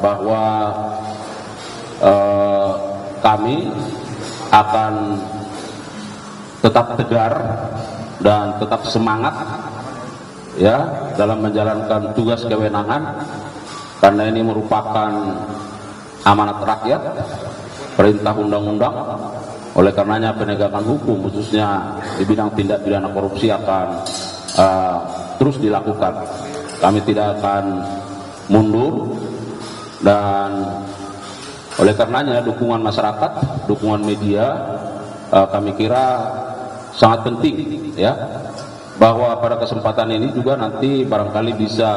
bahwa kami akan tetap tegar dan tetap semangat ya dalam menjalankan tugas kewenangan, karena ini merupakan amanat rakyat, perintah undang-undang. Oleh karenanya penegakan hukum khususnya di bidang tindak pidana korupsi akan terus dilakukan. Kami tidak akan mundur, dan oleh karenanya dukungan masyarakat, dukungan media kami kira sangat penting ya, bahwa pada kesempatan ini juga nanti barangkali bisa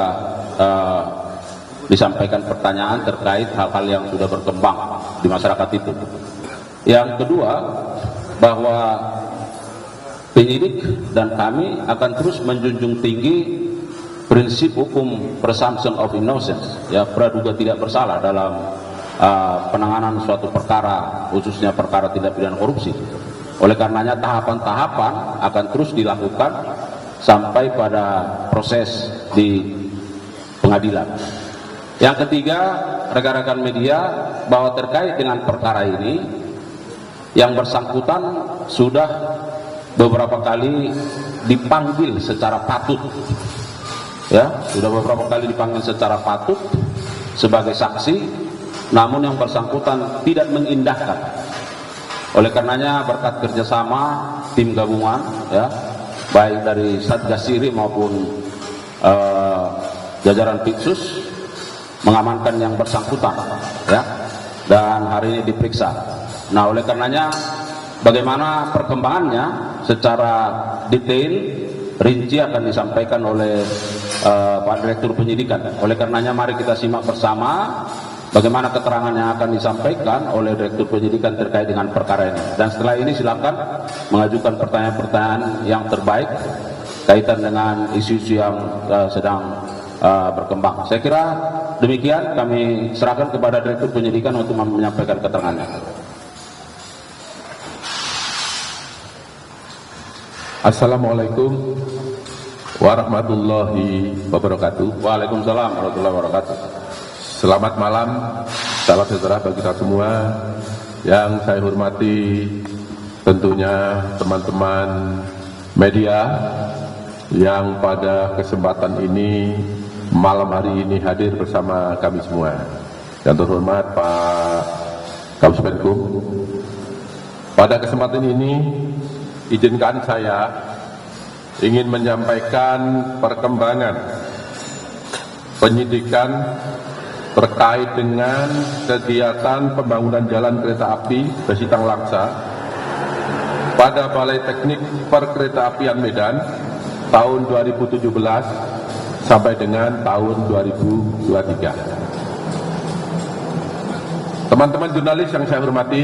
disampaikan pertanyaan terkait hal-hal yang sudah berkembang di masyarakat itu. Yang kedua, bahwa penyidik dan kami akan terus menjunjung tinggi prinsip hukum presumption of innocence, ya, praduga tidak bersalah dalam penanganan suatu perkara, khususnya perkara tindak pidana korupsi. Oleh karenanya tahapan-tahapan akan terus dilakukan sampai pada proses di pengadilan. Yang ketiga, rekan-rekan media, bahwa terkait dengan perkara ini yang bersangkutan sudah beberapa kali dipanggil secara patut, ya, sudah beberapa kali dipanggil secara patut sebagai saksi, namun yang bersangkutan tidak mengindahkan. Oleh karenanya berkat kerjasama tim gabungan, ya, baik dari Satgas Siri maupun jajaran Pitsus, mengamankan yang bersangkutan, ya, dan hari ini diperiksa. Nah, oleh karenanya bagaimana perkembangannya secara detail rinci akan disampaikan oleh Pak Direktur Penyidikan. Oleh karenanya mari kita simak bersama bagaimana keterangan yang akan disampaikan oleh Direktur Penyidikan terkait dengan perkara ini. Dan setelah ini silakan mengajukan pertanyaan-pertanyaan yang terbaik kaitan dengan isu-isu yang sedang berkembang. Saya kira demikian, kami serahkan kepada Direktur Penyidikan untuk menyampaikan keterangannya. Assalamualaikum warahmatullahi wabarakatuh. Waalaikumsalam warahmatullahi wabarakatuh. Selamat malam, salam sejahtera bagi kita semua. Yang saya hormati tentunya teman-teman media yang pada kesempatan ini, malam hari ini hadir bersama kami semua. Yang terhormat Pak Kabus Penkum, pada kesempatan ini izinkan saya ingin menyampaikan perkembangan penyidikan terkait dengan kegiatan pembangunan jalan kereta api Besitang Langsa pada Balai Teknik Perkeretaapian Medan tahun 2017 sampai dengan tahun 2023. Teman-teman jurnalis yang saya hormati,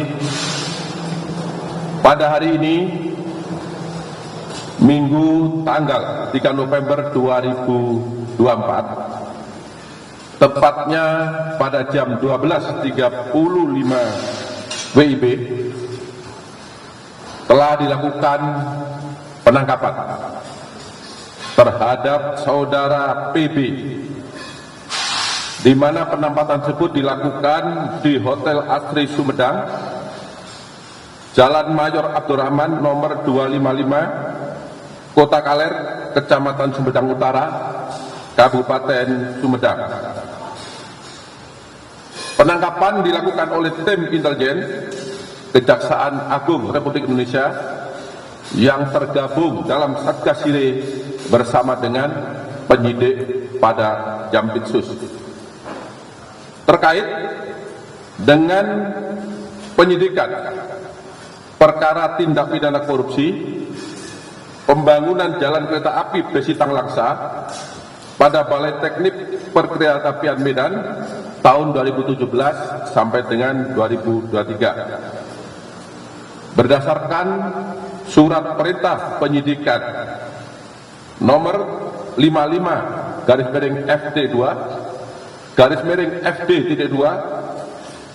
pada hari ini Minggu tanggal 3 November 2024, tepatnya pada jam 12.35 WIB, telah dilakukan penangkapan terhadap saudara PB, di mana penangkapan tersebut dilakukan di Hotel Asri Sumedang, Jalan Mayor Abdurrahman nomor 255, Kota Kaler, Kecamatan Sumedang Utara, Kabupaten Sumedang. Penangkapan dilakukan oleh tim intelijen Kejaksaan Agung Republik Indonesia yang tergabung dalam Satgas Sire bersama dengan penyidik pada Jampitsus. Terkait dengan penyidikan perkara tindak pidana korupsi pembangunan jalan kereta api Besitang Langsa pada Balai Teknik Perkeretaapian Medan tahun 2017 sampai dengan 2023. Berdasarkan surat perintah penyidikan nomor 55 garis miring FD2 garis miring FD.2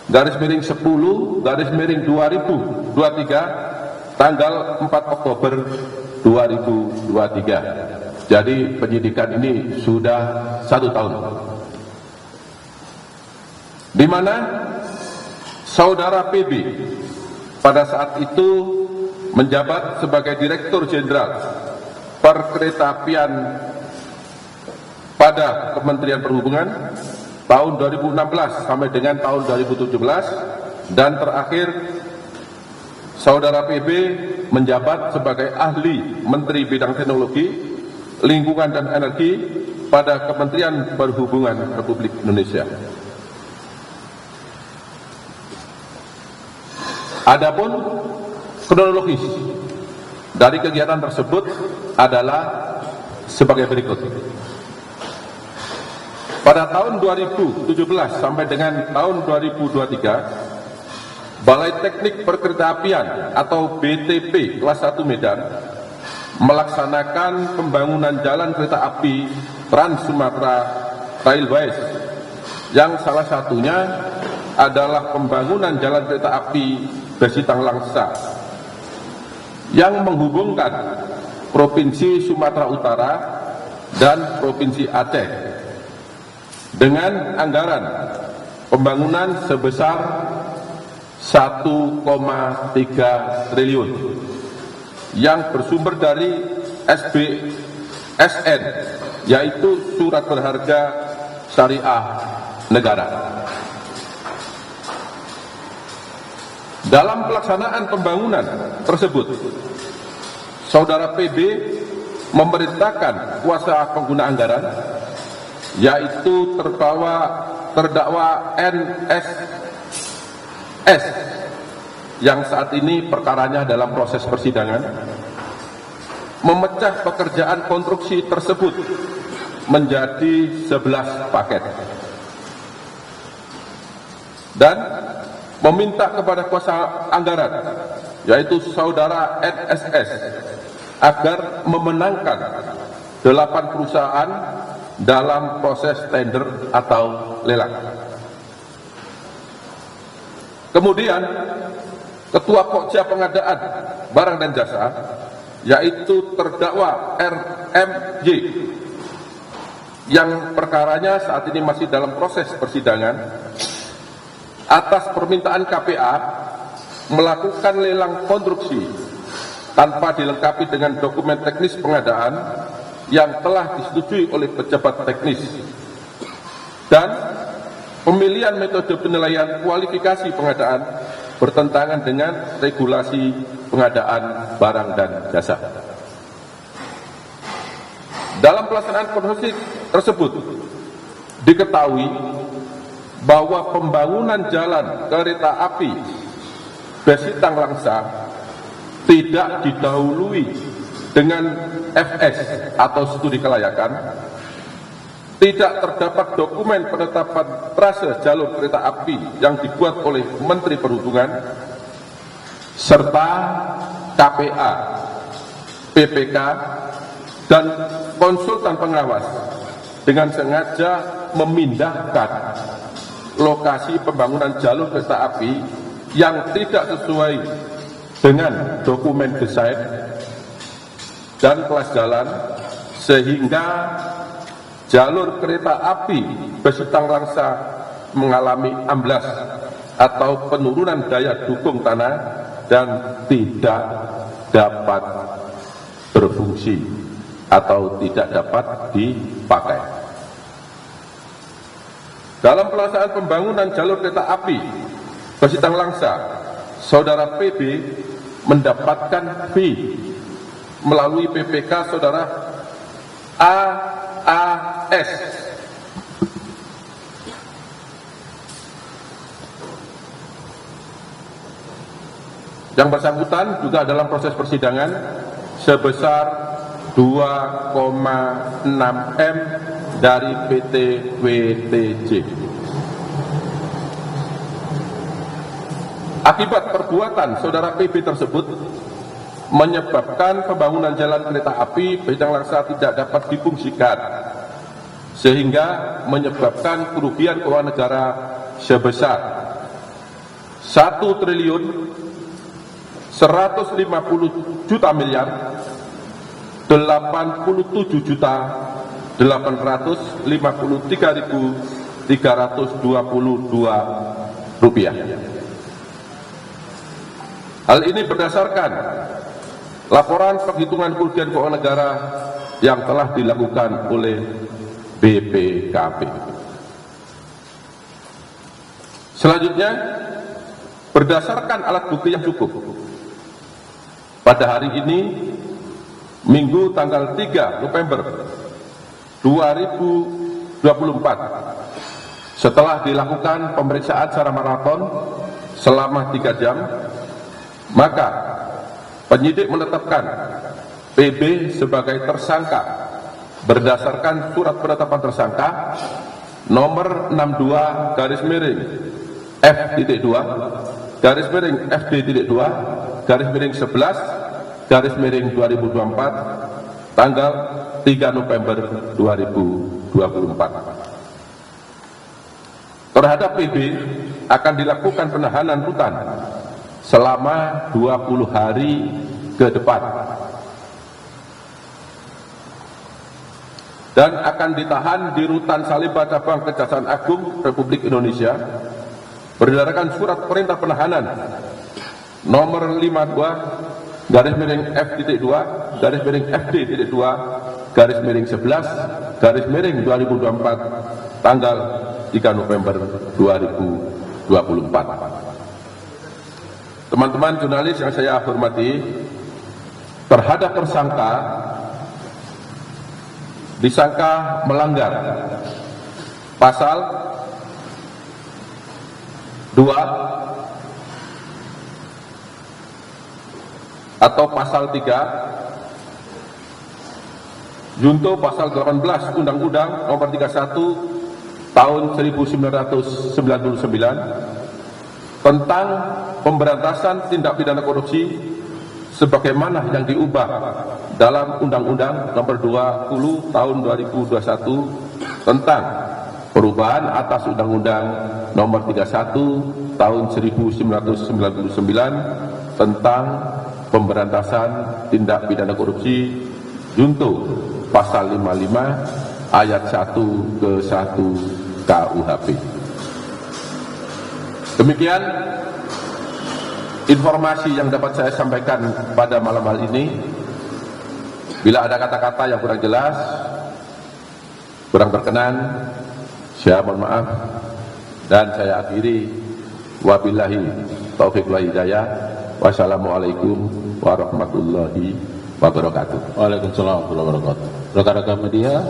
garis miring 10 garis miring 2023 tanggal 4 Oktober 2023. Jadi penyidikan ini sudah 1 tahun. di mana saudara PB pada saat itu menjabat sebagai Direktur Jenderal Perkeretaapian pada Kementerian Perhubungan tahun 2016 sampai dengan tahun 2017, dan terakhir saudara PB menjabat sebagai ahli Menteri Bidang Teknologi, Lingkungan dan Energi pada Kementerian Perhubungan Republik Indonesia. Adapun kronologis dari kegiatan tersebut adalah sebagai berikut. Pada tahun 2017 sampai dengan tahun 2023, Balai Teknik Perkeretaapian atau BTP kelas 1 Medan melaksanakan pembangunan jalan kereta api Trans Sumatera Railways, yang salah satunya adalah pembangunan jalan kereta api Besitang Langsa yang menghubungkan Provinsi Sumatera Utara dan Provinsi Aceh dengan anggaran pembangunan sebesar 1,3 triliun yang bersumber dari SBSN, yaitu Surat Berharga Syariah Negara. Dalam pelaksanaan pembangunan tersebut, saudara PB memerintahkan kuasa pengguna anggaran, yaitu terdakwa NSS yang saat ini perkaranya dalam proses persidangan, memecah pekerjaan konstruksi tersebut menjadi 11 paket dan meminta kepada kuasa anggaran, yaitu saudara NSS, agar memenangkan 8 perusahaan dalam proses tender atau lelang. Kemudian Ketua Pokja Pengadaan Barang dan Jasa, yaitu terdakwa RMJ, yang perkaranya saat ini masih dalam proses persidangan, atas permintaan KPA melakukan lelang konstruksi tanpa dilengkapi dengan dokumen teknis pengadaan yang telah disetujui oleh pejabat teknis, dan pemilihan metode penilaian kualifikasi pengadaan bertentangan dengan regulasi pengadaan barang dan jasa. Dalam pelaksanaan konstruksi tersebut diketahui bahwa pembangunan jalan kereta api Besitang Langsa tidak didahului dengan FS atau studi kelayakan, tidak terdapat dokumen penetapan trase jalur kereta api yang dibuat oleh Menteri Perhubungan, serta KPA, PPK, dan konsultan pengawas dengan sengaja memindahkan lokasi pembangunan jalur kereta api yang tidak sesuai dengan dokumen desain dan kelas jalan, sehingga jalur kereta api Besitang Langsa mengalami amblas atau penurunan daya dukung tanah dan tidak dapat berfungsi atau tidak dapat dipakai. Dalam pelaksanaan pembangunan jalur kereta api Besitang Langsa, saudara PB mendapatkan fee melalui PPK saudara AAS yang bersangkutan juga dalam proses persidangan sebesar 2,6 M dari PT WTJ. Akibat perbuatan saudara PB tersebut menyebabkan pembangunan jalan kereta api Besitang Langsa tidak dapat difungsikan, sehingga menyebabkan kerugian keuangan negara sebesar 1 triliun 150 juta miliar 87 juta 853.200 rupiah. Hal ini berdasarkan laporan penghitungan kerugian keuangan negara yang telah dilakukan oleh BPKP. Selanjutnya, berdasarkan alat bukti yang cukup, pada hari ini, Minggu tanggal 3 November 2024, setelah dilakukan pemeriksaan secara maraton selama 3 jam, maka penyidik menetapkan PB sebagai tersangka berdasarkan surat penetapan tersangka nomor 62-F.2-F.2-11-2024 tanggal 3 November 2024. Terhadap PB akan dilakukan penahanan rutan selama 20 hari ke depan dan akan ditahan di Rutan Salemba Cabang Kejaksaan Agung Republik Indonesia berdasarkan surat perintah penahanan nomor 52-F.2-FD.2-11-2024 tanggal 3 November 2024. Teman-teman jurnalis yang saya hormati, terhadap tersangka disangka melanggar pasal 2 atau pasal 3 junto pasal 18 Undang-Undang Nomor 31 Tahun 1999 tentang pemberantasan tindak pidana korupsi sebagaimana yang diubah dalam Undang-Undang Nomor 20 Tahun 2021 tentang perubahan atas Undang-Undang Nomor 31 Tahun 1999 tentang pemberantasan tindak pidana korupsi junto pasal 55 ayat 1 ke 1 KUHP. Demikian informasi yang dapat saya sampaikan pada malam hari ini. Bila ada kata-kata yang kurang jelas, kurang berkenan, saya mohon maaf dan saya akhiri. Wabillahi taufiq wal hidayah. Wassalamualaikum warahmatullahi wabarakatuh. Waalaikumsalam warahmatullahi wabarakatuh. Rekan-rekan media,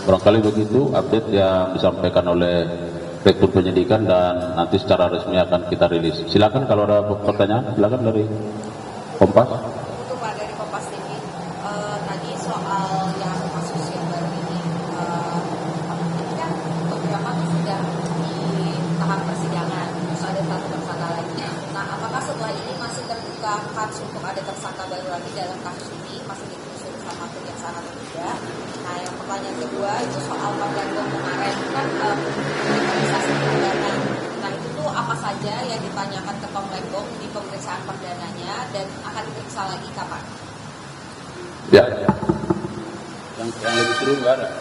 barangkali begitu update yang disampaikan oleh Direktur Penyidikan dan nanti secara resmi akan kita rilis. Silakan kalau ada pertanyaan, silakan dari Kompas. Untuk Pak dari Kompas TV, tadi soal yang kasus yang baru ini kan beberapa sudah di tahap persidangan, terus ada satu tersangka lagi. Nah, apakah setelah ini masih terbuka kasus untuk ada tersangka baru lagi dalam kasus ini, masih ditelusuri sama kejaksaan atau tidak? Nah, yang pertanyaan kedua itu soal Pagandong kemarin kan kriminalisasi perdana. Nah, itu tuh apa saja yang ditanyakan ke Pagandong di pemeriksaan perdananya dan akan diperiksa lagi kapan? Ya. Yang lebih seru nggak ada?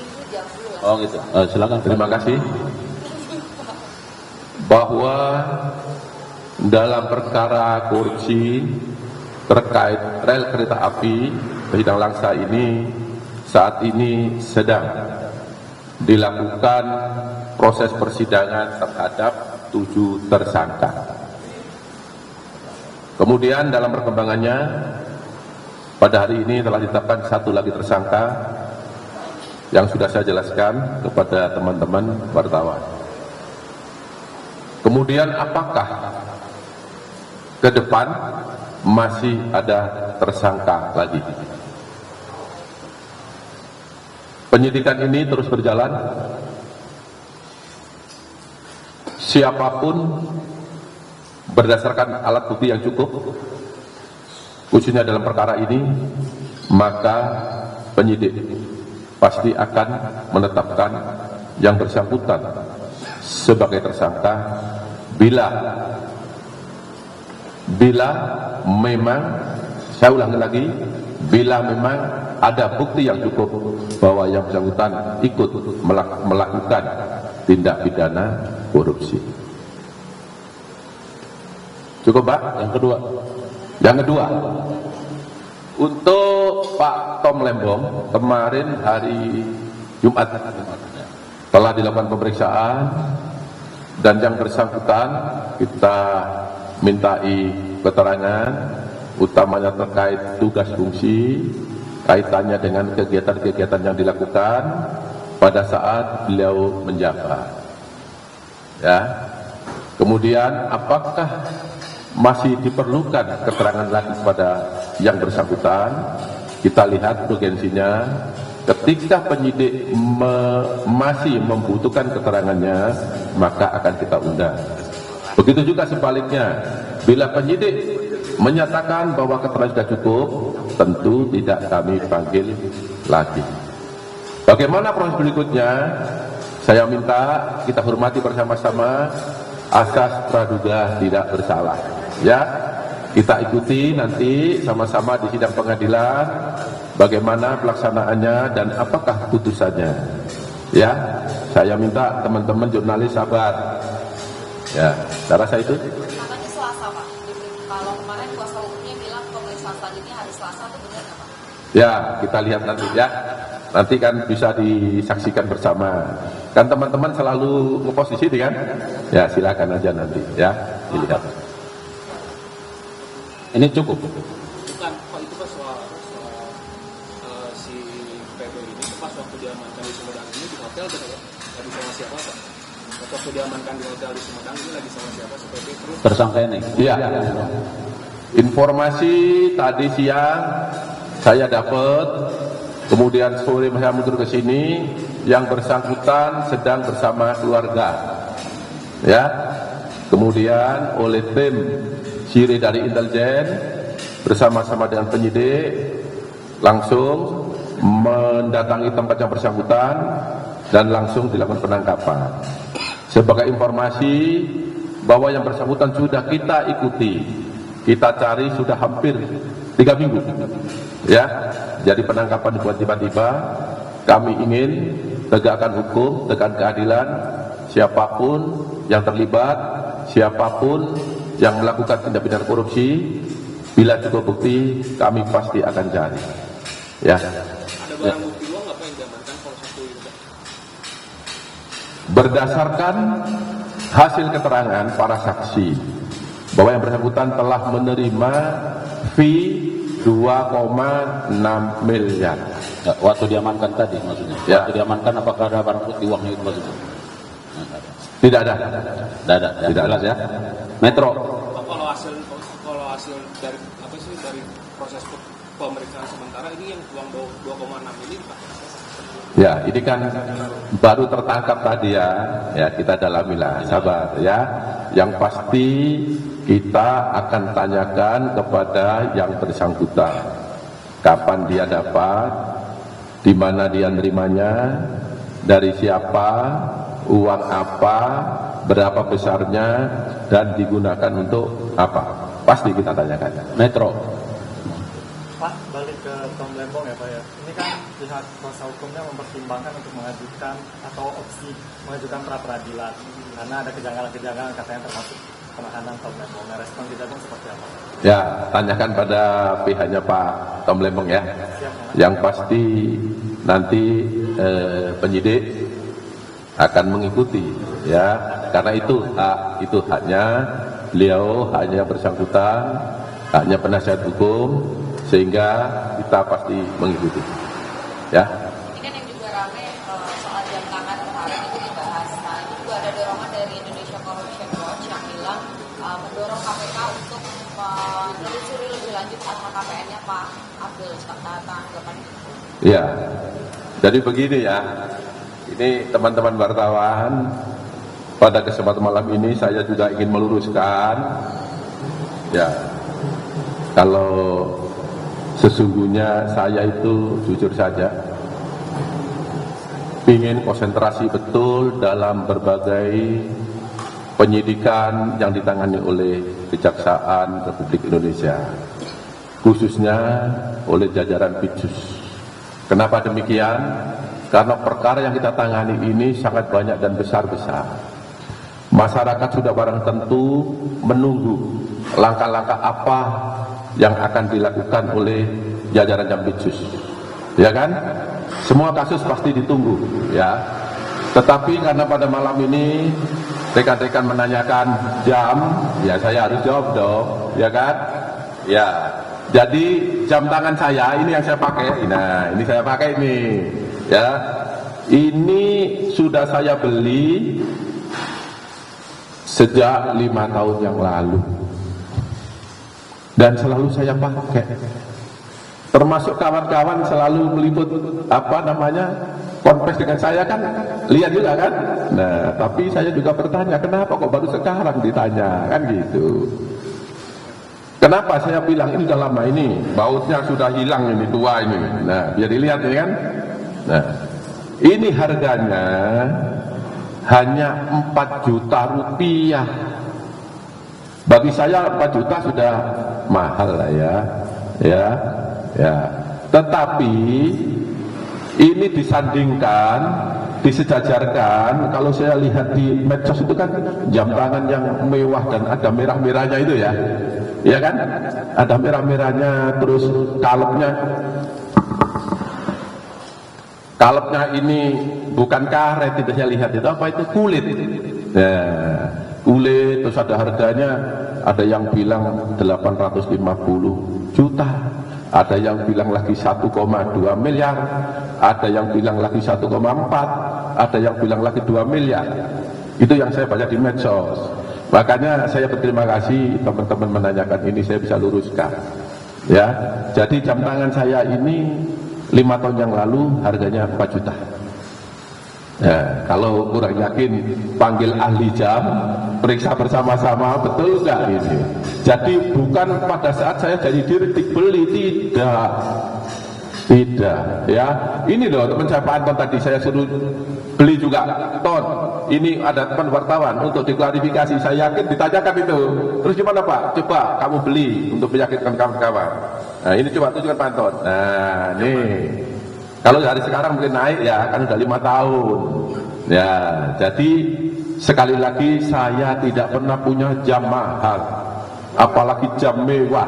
Itu jam dulu lah. Oh gitu. Silakan. Terima kasih. Bahwa dalam perkara korupsi terkait rel kereta api Bidang Langsa ini saat ini sedang dilakukan proses persidangan terhadap 7 tersangka. Kemudian dalam perkembangannya pada hari ini telah ditetapkan 1 lagi tersangka yang sudah saya jelaskan kepada teman-teman wartawan. Kemudian apakah ke depan masih ada tersangka lagi? Penyidikan ini terus berjalan. Siapapun berdasarkan alat bukti yang cukup, khususnya dalam perkara ini, maka penyidik pasti akan menetapkan yang bersangkutan sebagai tersangka bila memang, saya ulangi lagi, bila memang ada bukti yang cukup bahwa yang bersangkutan ikut melakukan tindak pidana korupsi. Cukup, Pak? Yang kedua, untuk Pak Tom Lembong, kemarin hari Jumat telah dilakukan pemeriksaan dan yang bersangkutan kita mintai keterangan utamanya terkait tugas fungsi kaitannya dengan kegiatan-kegiatan yang dilakukan pada saat beliau menjabat. Ya. Kemudian apakah masih diperlukan keterangan lagi pada yang bersangkutan? Kita lihat urgensinya. Ketika penyidik masih membutuhkan keterangannya, maka akan kita undang. Begitu juga sebaliknya, bila penyidik menyatakan bahwa keterangan sudah cukup, tentu tidak kami panggil lagi. Bagaimana proses berikutnya? Saya minta kita hormati bersama-sama asas praduga tidak bersalah. Ya, kita ikuti nanti sama-sama di sidang pengadilan bagaimana pelaksanaannya dan apakah putusannya. Ya, saya minta teman-teman jurnalis sabar. Ya, saya rasa itu. Katanya Selasa, Pak. Kalau kemarin kuasa hukumnya bilang pemeriksaan selanjutnya hari Selasa, itu benar nggak, Pak? Ya, kita lihat nanti ya. Nanti kan bisa disaksikan bersama. Kan teman-teman selalu ngepost di sini kan? Ya, silakan aja nanti ya dilihat. Ini cukup. Bukan, Pak, itu pas soal si PB ini pas waktu diamankan di Sumedang ini di hotel gitu ya, lagi sama siapa, Pak? Waktu diamankan di hotel di Sumedang ini lagi sama siapa si PB terus? Tersangka ini. Iya. Informasi tadi siang saya dapat, kemudian sore saya mundur ke sini, yang bersangkutan sedang bersama keluarga. Ya. Kemudian oleh tim Siri dari intelijen bersama-sama dengan penyidik langsung mendatangi tempat yang bersangkutan dan langsung dilakukan penangkapan. Sebagai informasi bahwa yang bersangkutan sudah kita ikuti, kita cari sudah hampir 3 minggu. Ya, jadi penangkapan dibuat tiba-tiba. Kami ingin tegakkan hukum, tegakkan keadilan. Siapapun yang terlibat, siapapun yang melakukan tindak pidana korupsi, bila cukup bukti, kami pasti akan cari. Ya. Ada barang bukti uang nggak, Pak, yang diamankan kalau satu ini, Pak? Berdasarkan hasil keterangan para saksi bahwa yang bersangkutan telah menerima fee 2,6 miliar. Ya, waktu diamankan tadi maksudnya. Ya. Waktu diamankan apakah ada barang bukti uangnya itu maksudnya? Tidak ada. Tidak ada. Ya, Tidak jelas ada. ya. Metro. Pak, kalau hasil dari apa sih dari proses pemeriksaan sementara ini yang uang 2,6 ini, Pak? Ya, ini kan baru tertangkap tadi ya. Ya, kita dalamilah, sabar ya. Yang pasti kita akan tanyakan kepada yang bersangkutan. Kapan dia dapat, di mana dia nerimanya, dari siapa, uang apa, berapa besarnya, dan digunakan untuk apa. Pasti kita tanyakan. Metro. Pak, balik ke Tom Lembong ya Pak ya. Ini kan pihak kuasa hukumnya mempertimbangkan untuk mengajukan atau opsi mengajukan pra peradilan karena ada kejanggalan-kejanggalan katanya termasuk penahanan Tom Lembong. Nah, respon kita pun seperti apa? Ya, tanyakan pada pihaknya Pak Tom Lembong ya. Yang pasti nanti penyidik akan mengikuti ya, karena itu haknya beliau, haknya bersangkutan, haknya penasihat hukum, sehingga kita pasti mengikuti ya. Ini kan yang juga ramai soal jam tangan kemarin itu dibahas. Nah, itu juga ada dorongan dari Indonesia Corruption Watch yang bilang mendorong KPK untuk menelusuri lebih lanjut LHKPN-nya Pak Abdul. Tanggapan itu. Ya, jadi begini ya. Ini teman-teman wartawan, pada kesempatan malam ini saya juga ingin meluruskan ya, kalau sesungguhnya saya itu jujur saja ingin konsentrasi betul dalam berbagai penyidikan yang ditangani oleh Kejaksaan Republik Indonesia, khususnya oleh jajaran Pitsus. Kenapa demikian? karena perkara yang kita tangani ini sangat banyak dan besar-besar. Masyarakat sudah barang tentu menunggu langkah-langkah apa yang akan dilakukan oleh jajaran Jampitsus, ya kan? Semua kasus pasti ditunggu, ya. Tetapi karena pada malam ini rekan-rekan menanyakan jam, ya saya harus jawab dong, ya kan? Ya. Jadi jam tangan saya ini yang saya pakai. Nah, ini saya pakai ini, ya. Ini sudah saya beli sejak 5 tahun yang lalu dan selalu saya pakai. Termasuk kawan-kawan selalu meliput konfes dengan saya kan, lihat juga kan. Nah, tapi saya juga bertanya, kenapa kok baru sekarang ditanya, kan gitu. Kenapa saya bilang ini udah lama, ini bautnya sudah hilang, ini tua ini. Nah, biar dilihat ini kan. Nah, ini harganya hanya 4 juta rupiah. Bagi saya 4 juta sudah mahal lah ya. Tetapi ini disandingkan, disejajarkan, kalau saya lihat di medsos itu kan jam tangan yang mewah dan ada merah-merahnya itu ya. Ya kan? Ada merah-merahnya, terus kalepnya ini bukan karet, itu saya lihat itu apa, itu kulit. Nah, kulit, terus ada harganya, ada yang bilang 850 juta, ada yang bilang lagi 1,2 miliar, ada yang bilang lagi 1,4, ada yang bilang lagi 2 miliar. Itu yang saya baca di medsos. Makanya saya berterima kasih teman-teman menanyakan ini, saya bisa luruskan. Ya, jadi jam tangan saya ini 5 tahun yang lalu harganya 4 juta. Ya, kalau kurang yakin panggil ahli jam, periksa bersama-sama betul nggak ini. Jadi bukan pada saat saya jadi dirtik beli, tidak, ya. Ini loh teman saya Pak Anton tadi saya suruh beli juga ton. Ini ada teman wartawan untuk diklarifikasi. Saya yakin ditanyakan itu. Terus gimana Pak? Coba kamu beli untuk meyakinkan kawan-kawan. Nah ini coba tunjukkan Pak Anton. Nah nih. Kalau dari sekarang mungkin naik ya, kan udah 5 tahun. Ya, jadi sekali lagi saya tidak pernah punya jam mahal, apalagi jam mewah.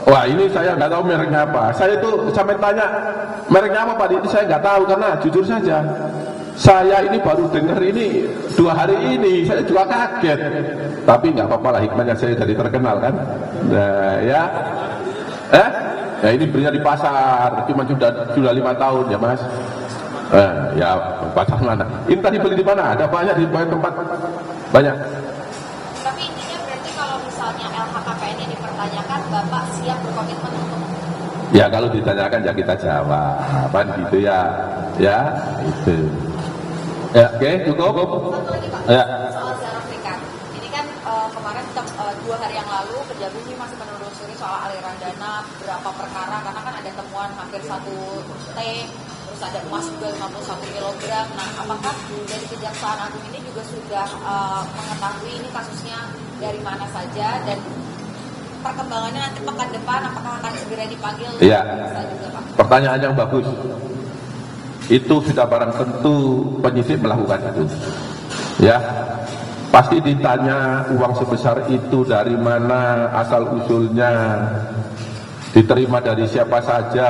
Wah ini saya nggak tahu mereknya apa. Saya itu sampai tanya mereknya apa Pak, ini saya nggak tahu karena jujur saja saya ini baru dengar ini 2 hari ini, saya juga kaget. Tapi nggak apa-apa lah, hikmahnya saya jadi terkenal kan. Nah ya. Ya ini belinya di pasar, cuma sudah 5 tahun ya Mas. Ya pasar mana? Ini tadi beli di mana? Ada banyak di banyak tempat, banyak. Tapi intinya berarti kalau misalnya LHKPN yang dipertanyakan, Bapak siap berkomitmen untuk? Ya kalau ditanyakan ya kita jawab, kan gitu ya, itu. Ya oke, cukup. Satu lagi Pak, Ya. soal Zarof Rikan. Ini kan kemarin 2 hari yang lalu Kejagung masih menelusuri soal aliran dana berapa perkara, karena kan ada temuan hampir 1 T, terus ada emas juga 51 kg. Nah, apakah dari Kejaksaan Agung ini juga sudah mengetahui ini kasusnya dari mana saja, dan perkembangannya nanti pekan depan apakah akan segera dipanggil? Iya. Juga, Pak? Pertanyaan yang bagus. Itu sudah barang tentu penyidik melakukan itu. Ya. Pasti ditanya uang sebesar itu dari mana, asal usulnya, diterima dari siapa saja,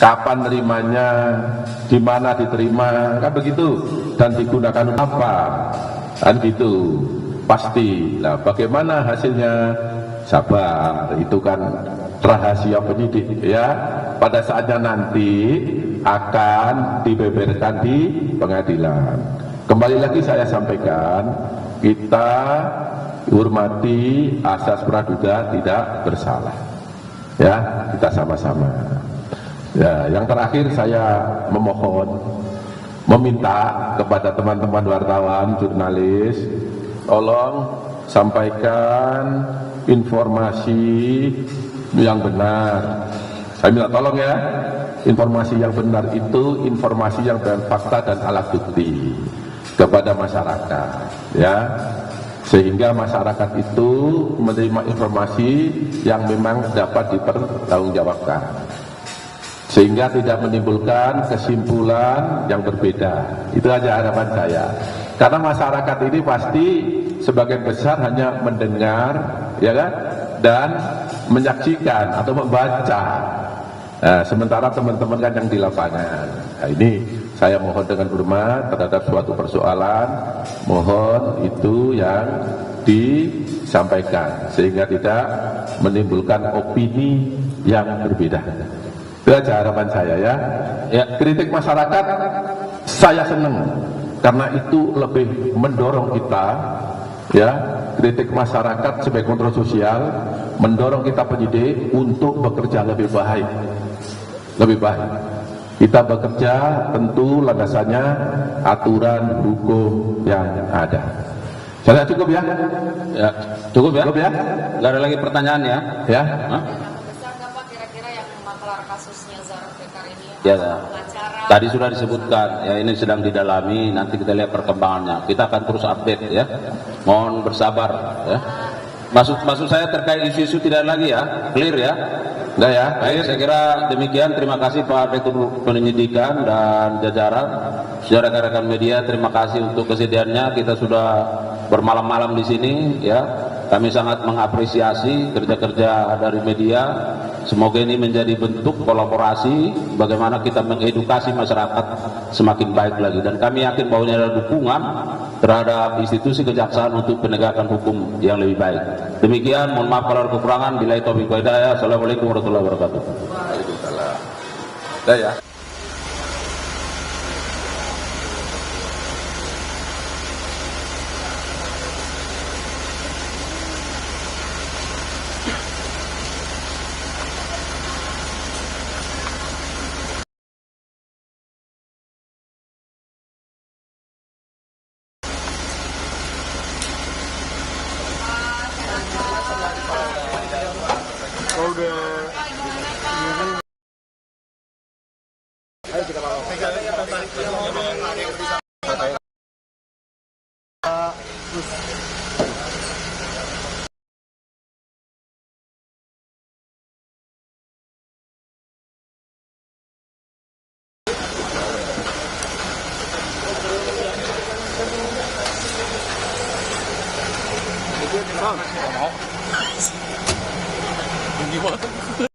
kapan nerimanya, di mana diterima, kan begitu, dan digunakan apa, kan gitu, pasti. Nah, bagaimana hasilnya? Sabar, itu kan rahasia penyidik ya. Pada saatnya nanti akan dibeberkan di pengadilan. Kembali lagi saya sampaikan, kita hormati asas praduga tidak bersalah. Ya, kita sama-sama. Ya, yang terakhir saya meminta kepada teman-teman wartawan, jurnalis, tolong sampaikan informasi yang benar. Saya minta tolong ya, informasi yang benar itu informasi yang dengan fakta dan alat bukti kepada masyarakat, ya, sehingga masyarakat itu menerima informasi yang memang dapat dipertanggungjawabkan. sehingga tidak menimbulkan kesimpulan yang berbeda. Itu aja harapan saya. Karena masyarakat ini pasti sebagian besar hanya mendengar, ya kan, dan menyaksikan atau membaca. Nah, sementara teman-teman kan yang di lapangan. Nah, ini saya mohon dengan hormat terhadap suatu persoalan, mohon itu yang disampaikan sehingga tidak menimbulkan opini yang berbeda. Itu aja harapan saya ya. Ya, kritik masyarakat saya senang karena itu lebih mendorong kita, ya, kritik masyarakat sebagai kontrol sosial mendorong kita penyidik untuk bekerja lebih baik. Lebih baik. Kita bekerja tentu landasannya aturan hukum yang ada. Saya cukup ya? Ya, cukup ya? Cukup ya? Nggak ada lagi pertanyaan ya? Ya. Hah? Besar nggak Pak kira-kira yang maklar kasusnya Zara Bekar ini? Ya, Pengacara. tadi sudah disebutkan, ya ini sedang didalami, nanti kita lihat perkembangannya. Kita akan terus update ya. Mohon bersabar ya. Maksud saya terkait isu-isu tidak lagi ya, clear ya. Enggak ya? Baik, saya kira demikian. Terima kasih Pak Direktur Penyidikan dan jajaran. Saudara rekan-rekan media, terima kasih untuk kesediaannya. Kita sudah bermalam-malam di sini ya. Kami sangat mengapresiasi kerja-kerja dari media. Semoga ini menjadi bentuk kolaborasi bagaimana kita mengedukasi masyarakat semakin baik lagi. Dan kami yakin bahwa ini adalah dukungan terhadap institusi kejaksaan untuk penegakan hukum yang lebih baik. Demikian, mohon maaf kalau ada kekurangan. Billahi taufiq wal hidayah. Assalamualaikum warahmatullahi wabarakatuh. Waalaikumsalam. Udah ya? Bang, mau? Gimana?